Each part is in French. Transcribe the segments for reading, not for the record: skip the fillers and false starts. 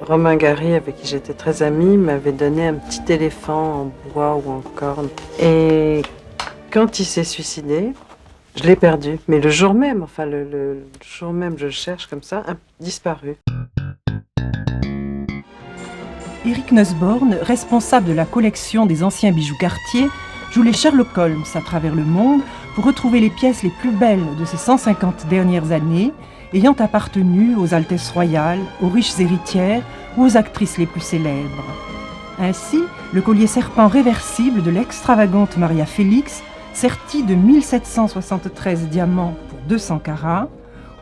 Romain Gary, avec qui j'étais très amie, m'avait donné un petit éléphant en bois ou en corne. Et quand il s'est suicidé, je l'ai perdu. Mais le jour même, le jour même, je le cherche comme ça, disparu. Éric Nussborn, responsable de la collection des anciens bijoux Cartier, joue les Sherlock Holmes à travers le monde pour retrouver les pièces les plus belles de ces 150 dernières années, ayant appartenu aux Altesses royales, aux riches héritières ou aux actrices les plus célèbres. Ainsi, le collier serpent réversible de l'extravagante Maria Félix, serti de 1773 diamants pour 200 carats,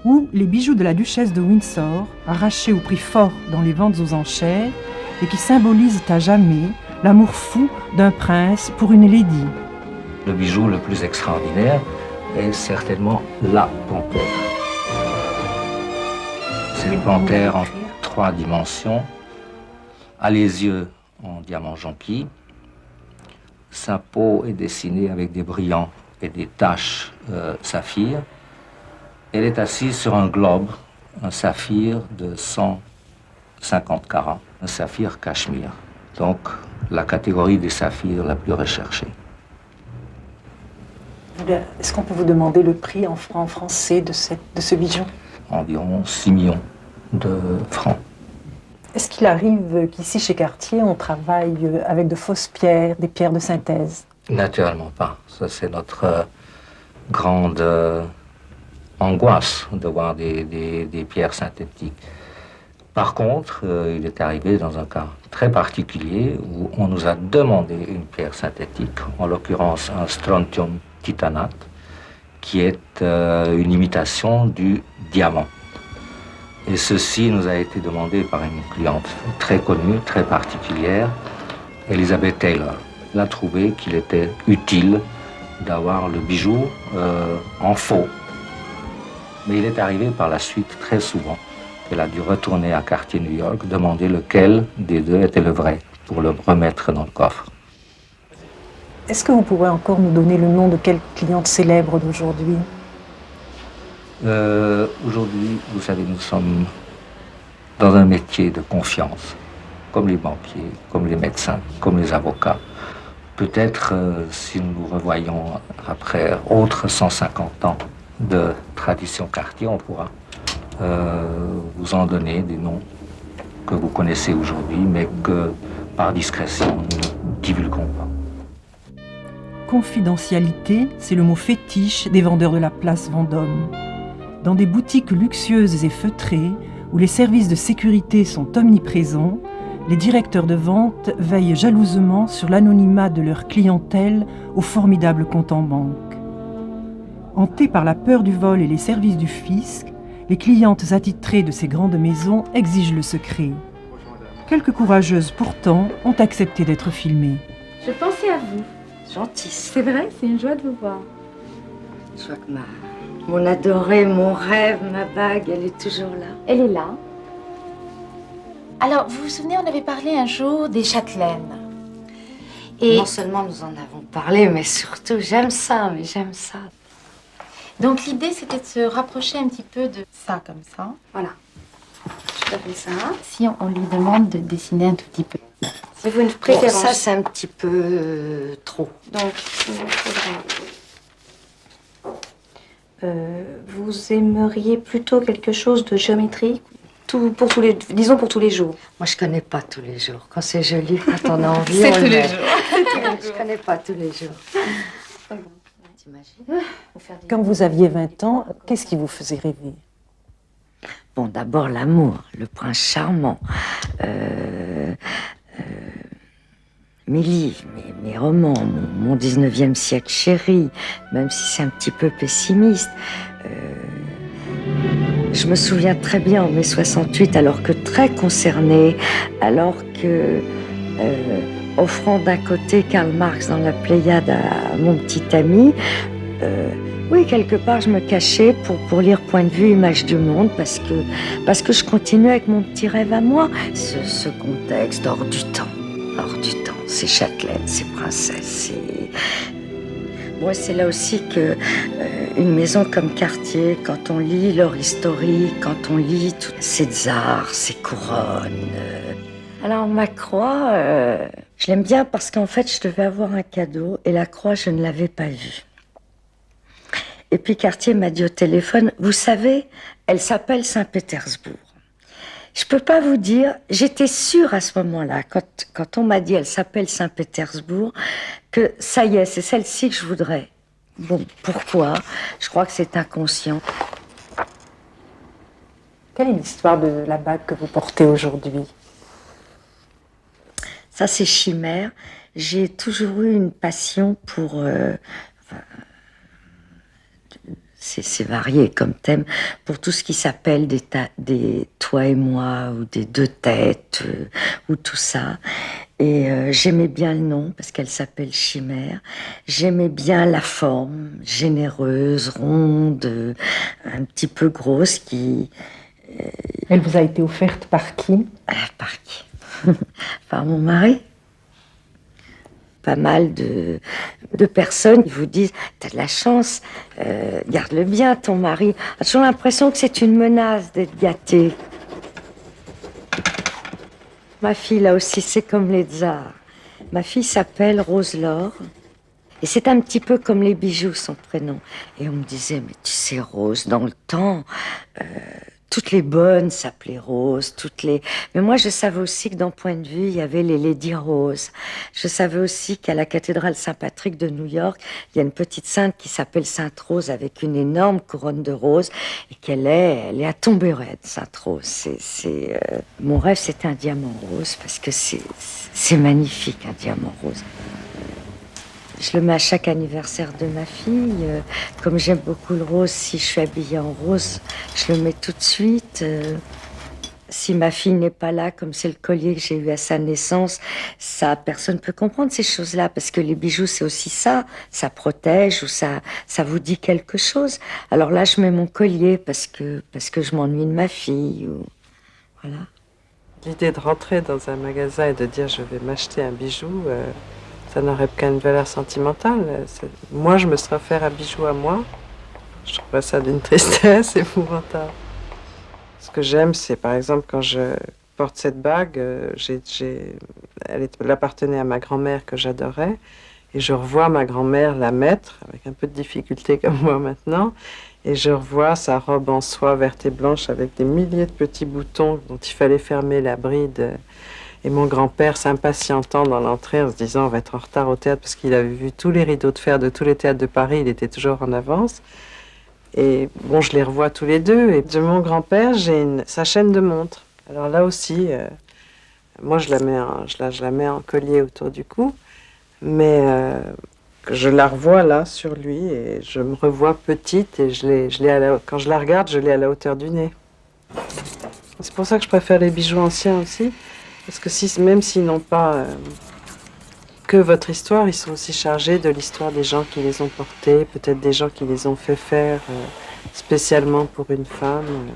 ou les bijoux de la duchesse de Windsor, arrachés au prix fort dans les ventes aux enchères, et qui symbolisent à jamais l'amour fou d'un prince pour une lady. Le bijou le plus extraordinaire est certainement la panthère. C'est une panthère en 3 dimensions, a les yeux en diamant jonquille. Sa peau est dessinée avec des brillants et des taches saphir. Elle est assise sur un globe, un saphir de 150 carats, un saphir cachemire. Donc la catégorie des saphirs la plus recherchée. Est-ce qu'on peut vous demander le prix en francs français de ce bijou ? Environ 6 millions de francs. Est-ce qu'il arrive qu'ici, chez Cartier, on travaille avec de fausses pierres, des pierres de synthèse ? Naturellement pas. Ça, c'est notre grande angoisse de voir des pierres synthétiques. Par contre, il est arrivé dans un cas très particulier où on nous a demandé une pierre synthétique, en l'occurrence un strontium titanate, qui est une imitation du diamant. Et ceci nous a été demandé par une cliente très connue, très particulière, Elizabeth Taylor. Elle a trouvé qu'il était utile d'avoir le bijou en faux. Mais il est arrivé par la suite très souvent qu'elle a dû retourner à Cartier New York, demander lequel des deux était le vrai pour le remettre dans le coffre. Est-ce que vous pourrez encore nous donner le nom de quelle cliente célèbre d'aujourd'hui ? Aujourd'hui, vous savez, nous sommes dans un métier de confiance, comme les banquiers, comme les médecins, comme les avocats. Peut-être, si nous nous revoyons après autres 150 ans de tradition Cartier, on pourra vous en donner des noms que vous connaissez aujourd'hui, mais que, par discrétion, nous ne divulguons pas. Confidentialité, c'est le mot fétiche des vendeurs de la place Vendôme. Dans des boutiques luxueuses et feutrées, où les services de sécurité sont omniprésents, les directeurs de vente veillent jalousement sur l'anonymat de leur clientèle au formidable compte en banque. Hantés par la peur du vol et les services du fisc, les clientes attitrées de ces grandes maisons exigent le secret. Quelques courageuses, pourtant, ont accepté d'être filmées. Je pensais à vous. Gentil. C'est vrai, c'est une joie de vous voir. Je vois que mon adoré, mon rêve, ma bague, elle est toujours là. Elle est là. Alors, vous vous souvenez, on avait parlé un jour des châtelaines. Et non seulement nous en avons parlé, mais surtout, j'aime ça. Donc, l'idée, c'était de se rapprocher un petit peu de ça, comme ça. Voilà. Je fais ça. Si on lui demande de dessiner un tout petit peu. Avez-vous une préférence? Bon, ça, c'est un petit peu trop. Donc, il vous faudrait... vous aimeriez plutôt quelque chose de géométrique, disons pour tous les jours. Moi, je connais pas tous les jours. Quand c'est joli, quand on a envie, c'est on tous le les met. jours. Je connais pas tous les jours. T'imagines? Quand vous aviez 20 ans, qu'est-ce qui vous faisait rêver ? Bon, d'abord l'amour, le prince charmant. Mélie, mes romans, mon 19e siècle chéri, même si c'est un petit peu pessimiste. Je me souviens très bien en mai 68, alors que très concernée, alors que offrant d'un côté Karl Marx dans la Pléiade à mon petit ami, oui, quelque part, je me cachais pour lire Point de vue, Image du monde, parce que je continuais avec mon petit rêve à moi. Ce contexte hors du temps, ces châtelaines, ces princesses, Bon, c'est là aussi que une maison comme Cartier, quand on lit leur historique, quand on lit tous ces tsars, ces couronnes. Alors ma croix, je l'aime bien parce qu'en fait, je devais avoir un cadeau et la croix, je ne l'avais pas vue. Et puis Cartier m'a dit au téléphone, vous savez, elle s'appelle Saint-Pétersbourg. Je peux pas vous dire, j'étais sûre à ce moment-là, quand on m'a dit elle s'appelle Saint-Pétersbourg, que ça y est, c'est celle-ci que je voudrais. Bon, pourquoi? Je crois que c'est inconscient. Quelle est l'histoire de la bague que vous portez aujourd'hui? Ça, c'est chimère. J'ai toujours eu une passion pour... c'est varié comme thème, pour tout ce qui s'appelle des toi et moi, ou des deux têtes, ou tout ça. Et j'aimais bien le nom, parce qu'elle s'appelle Chimère. J'aimais bien la forme, généreuse, ronde, un petit peu grosse, qui... Elle vous a été offerte par qui? Par qui? Par mon mari. Pas mal de personnes qui vous disent « T'as de la chance, garde-le bien, ton mari. » J'ai toujours l'impression que c'est une menace d'être gâté. Ma fille, là aussi, c'est comme les tsars. Ma fille s'appelle Rose-Laure. Et c'est un petit peu comme les bijoux, son prénom. Et on me disait « Mais tu sais, Rose, dans le temps... toutes les bonnes s'appelaient Rose, Mais moi, je savais aussi que dans Point de Vue, il y avait les Lady Rose. Je savais aussi qu'à la cathédrale Saint-Patrick de New York, il y a une petite sainte qui s'appelle Sainte Rose avec une énorme couronne de roses et elle est à tomber raide, Sainte Rose. Mon rêve, c'était un diamant rose parce que c'est magnifique, un diamant rose. Je le mets à chaque anniversaire de ma fille. Comme j'aime beaucoup le rose, si je suis habillée en rose, je le mets tout de suite. Si ma fille n'est pas là, comme c'est le collier que j'ai eu à sa naissance, ça, personne ne peut comprendre ces choses-là, parce que les bijoux, c'est aussi ça. Ça protège ou ça vous dit quelque chose. Alors là, je mets mon collier parce que je m'ennuie de ma fille. Voilà. L'idée de rentrer dans un magasin et de dire je vais m'acheter un bijou... ça n'aurait qu'une valeur sentimentale. Moi, je me serais offert un bijou à moi. Je trouverais ça d'une tristesse épouvantable. Ce que j'aime, c'est par exemple quand je porte cette bague, elle appartenait à ma grand-mère que j'adorais. Et je revois ma grand-mère la mettre, avec un peu de difficulté comme moi maintenant. Et je revois sa robe en soie verte et blanche avec des milliers de petits boutons dont il fallait fermer la bride. Et mon grand-père s'impatientant dans l'entrée en se disant on va être en retard au théâtre parce qu'il avait vu tous les rideaux de fer de tous les théâtres de Paris, il était toujours en avance. Et bon, je les revois tous les deux. Et de mon grand-père, j'ai sa chaîne de montre. Alors là aussi, moi je la mets en collier autour du cou, mais je la revois là sur lui et je me revois petite et quand je la regarde, je l'ai à la hauteur du nez. C'est pour ça que je préfère les bijoux anciens aussi. Parce que même s'ils n'ont pas que votre histoire, ils sont aussi chargés de l'histoire des gens qui les ont portés, peut-être des gens qui les ont fait faire spécialement pour une femme.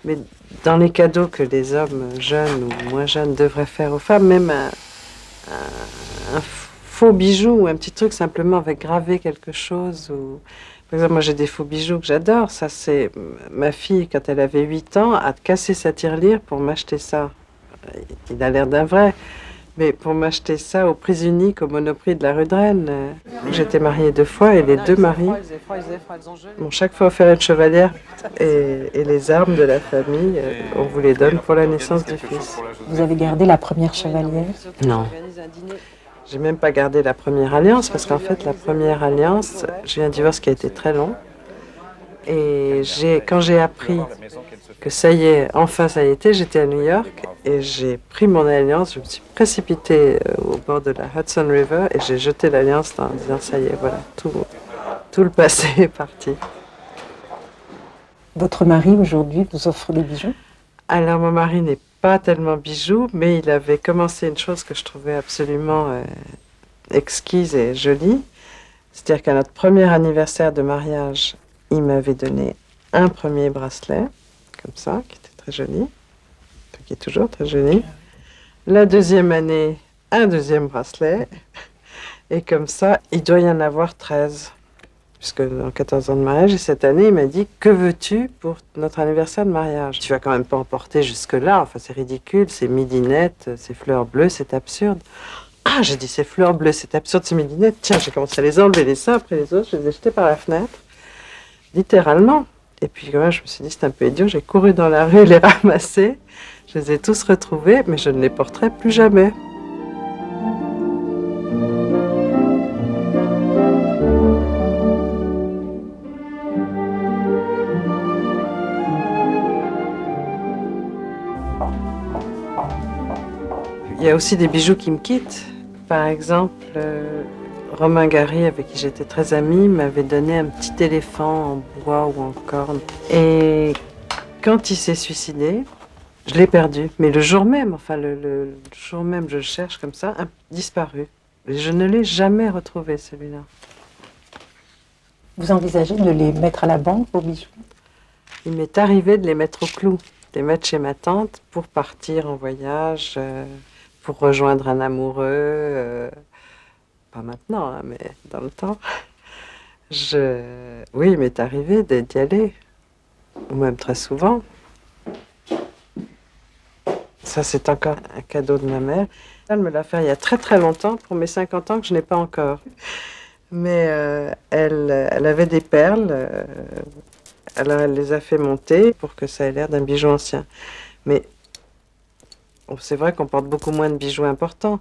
Mais dans les cadeaux que les hommes jeunes ou moins jeunes devraient faire aux femmes, même un faux bijou ou un petit truc simplement avec gravé quelque chose. Par exemple, moi j'ai des faux bijoux que j'adore. Ça, c'est ma fille, quand elle avait 8 ans, a cassé sa tirelire pour m'acheter ça. Il a l'air d'un vrai, mais pour m'acheter ça au prix unique au Monoprix de la rue de Rennes. J'étais mariée 2 fois et les 2 maris m'ont chaque fois offert une chevalière et les armes de la famille, on vous les donne pour la naissance du fils. Vous avez gardé la première chevalière? Non. J'ai même pas gardé la première alliance parce qu'en fait la première alliance, j'ai eu un divorce qui a été très long et quand j'ai appris que ça y est, enfin ça y était, j'étais à New York et j'ai pris mon alliance, je me suis précipitée au bord de la Hudson River et j'ai jeté l'alliance en disant ça y est, voilà, tout le passé est parti. Votre mari aujourd'hui vous offre des bijoux? Alors mon mari n'est pas tellement bijou, mais il avait commencé une chose que je trouvais absolument exquise et jolie. C'est-à-dire qu'à notre premier anniversaire de mariage, il m'avait donné un premier bracelet, comme ça, qui était très joli, qui est toujours très joli. La deuxième année, un deuxième bracelet. Et comme ça, il doit y en avoir 13. Puisque dans 14 ans de mariage, et cette année, il m'a dit « Que veux-tu pour notre anniversaire de mariage ?» Tu vas quand même pas emporter jusque-là, enfin c'est ridicule, c'est midinette, c'est fleurs bleues, c'est absurde. Ah, j'ai dit c'est fleurs bleues, c'est absurde, c'est midinette. Tiens, j'ai commencé à les enlever les uns après les autres, je les ai jetés par la fenêtre, littéralement. Et puis quand même, je me suis dit c'est un peu idiot, j'ai couru dans la rue les ramasser, je les ai tous retrouvés, mais je ne les porterai plus jamais. Il y a aussi des bijoux qui me quittent. Par exemple, Romain Gary, avec qui j'étais très amie, m'avait donné un petit éléphant en bois ou en corne. Et quand il s'est suicidé, je l'ai perdu. Mais le jour même, enfin le jour même, je le cherche comme ça, disparu. Et je ne l'ai jamais retrouvé, celui-là. Vous envisagez de les mettre à la banque, vos bijoux? Il m'est arrivé de les mettre au clou, de les mettre chez ma tante pour partir en voyage, pour rejoindre un amoureux. Pas maintenant, hein, mais dans le temps. Oui, il m'est arrivé d'y aller, ou même très souvent. Ça, c'est encore un cadeau de ma mère. Elle me l'a fait il y a très très longtemps, pour mes 50 ans, que je n'ai pas encore. Mais elle avait des perles, alors elle les a fait monter pour que ça ait l'air d'un bijou ancien. Mais c'est vrai qu'on porte beaucoup moins de bijoux importants.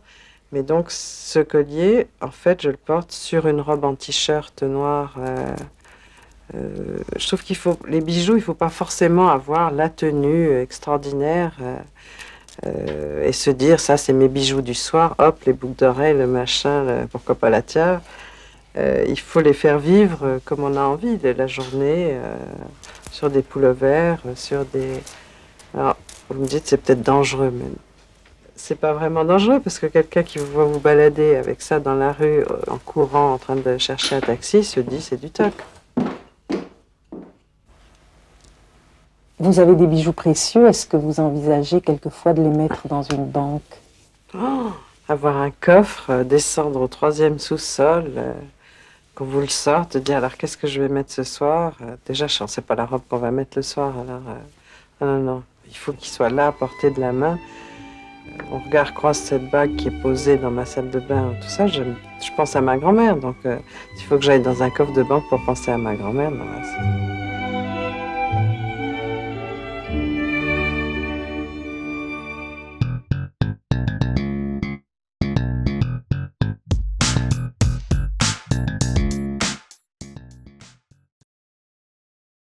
Mais donc, ce collier, en fait, je le porte sur une robe en t-shirt noir. Je trouve les bijoux, il ne faut pas forcément avoir la tenue extraordinaire et se dire, ça, c'est mes bijoux du soir, hop, les boucles d'oreilles, le machin, pourquoi pas la tiare. Il faut les faire vivre comme on a envie de la journée, sur des pullovers, sur des... Alors, vous me dites, c'est peut-être dangereux, mais... C'est pas vraiment dangereux parce que quelqu'un qui vous voit vous balader avec ça dans la rue en courant en train de chercher un taxi se dit c'est du toc. Vous avez des bijoux précieux, est-ce que vous envisagez quelquefois de les mettre dans une banque? Avoir un coffre, descendre au 3e sous-sol, qu'on vous le sorte, dire alors qu'est-ce que je vais mettre ce soir? Déjà je ne sais pas la robe qu'on va mettre le soir, alors non, il faut qu'il soit là à portée de la main. Mon regard croise cette bague qui est posée dans ma salle de bain, tout ça, je pense à ma grand-mère. Donc, il faut que j'aille dans un coffre de banque pour penser à ma grand-mère.